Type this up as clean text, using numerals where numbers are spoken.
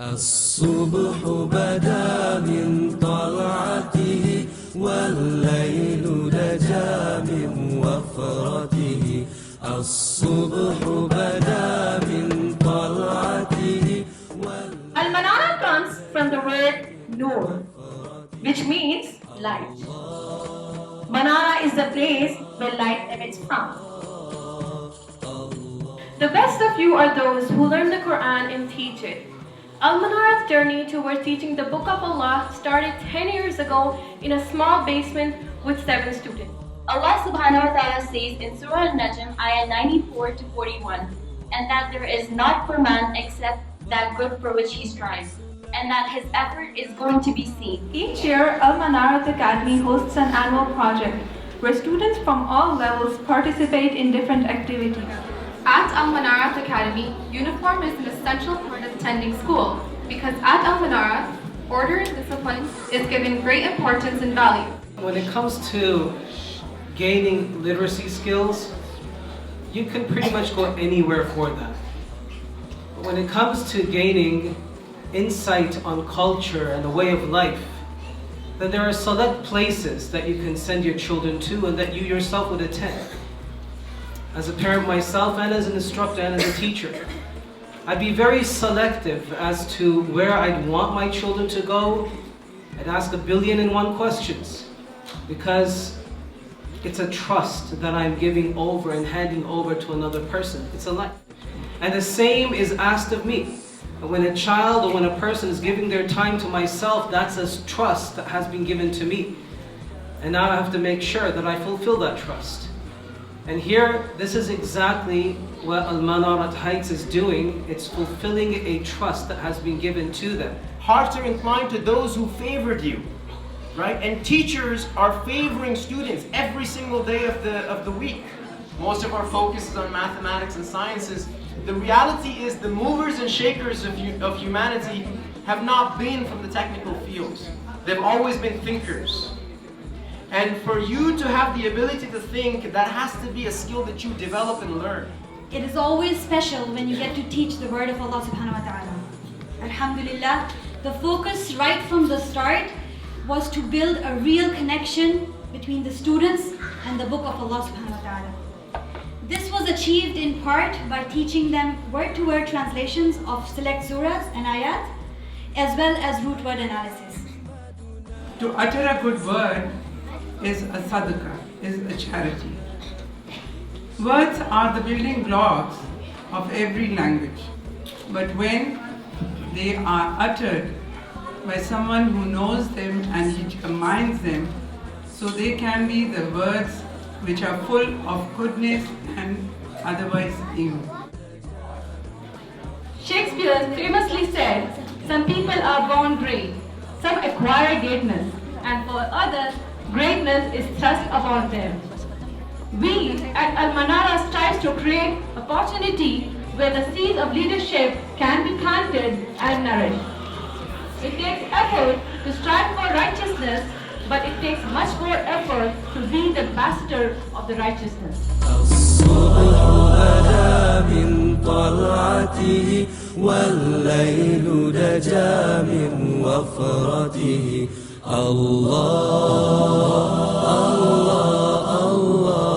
الصبح بدا من طلعته والليل دجى من وفرته الصبح بدا من طلعته Al-Manarat comes from the word Nur, which means light. Manara is the place where light emits from. The best of you are those who learn the Quran and teach it. Al-Manarat's journey towards teaching the Book of Allah started 10 years ago in a small basement with 7 students. Allah subhanahu wa ta'ala says in Surah Al-Najm, ayah 94 to 41, and that there is not for man except that good for which he strives, and that his effort is going to be seen. Each year, Al-Manarat Academy hosts an annual project where students from all levels participate in different activities. At Al-Manarat Academy, uniform is an essential part of attending school because at Al-Manarat, order and discipline is given great importance and value. When it comes to gaining literacy skills, you can pretty much go anywhere for that. But when it comes to gaining insight on culture and the way of life, then there are select places that you can send your children to and that you yourself would attend. As a parent myself and as an instructor and as a teacher, I'd be very selective as to where I'd want my children to go. I'd ask 1,000,000,001 questions because it's a trust that I'm giving over and handing over to another person. It's a life. And the same is asked of me. When a child or when a person is giving their time to myself, that's a trust that has been given to me. And now I have to make sure that I fulfill that trust. And here, this is exactly what Al-Manarat Heights is doing. It's fulfilling a trust that has been given to them. Hearts are inclined to those who favored you, right? And teachers are favoring students every single day of the week. Most of our focus is on mathematics and sciences. The reality is the movers and shakers of humanity have not been from the technical fields. They've always been thinkers. And for you to have the ability to think, that has to be a skill that you develop and learn. It is always special when you get to teach the word of Allah subhanahu wa ta'ala. Alhamdulillah, the focus right from the start was to build a real connection between the students and the book of Allah subhanahu wa ta'ala. This was achieved in part by teaching them word-to-word translations of select surahs and ayat, as well as root word analysis. To utter a good word is a sadaqah, is a charity. Words are the building blocks of every language, but when they are uttered by someone who knows them and he combines them, so they can be the words which are full of goodness and otherwise evil. Shakespeare famously said, "Some people are born great, some acquire greatness, and for others, greatness is thrust upon them." We at Al-Manarat strive to create opportunity where the seeds of leadership can be planted and nourished. It takes effort to strive for righteousness, but it takes much more effort to be the ambassador of the righteousness. الصبح بدا من طلعته والليل دجى من وفرته الله الله الله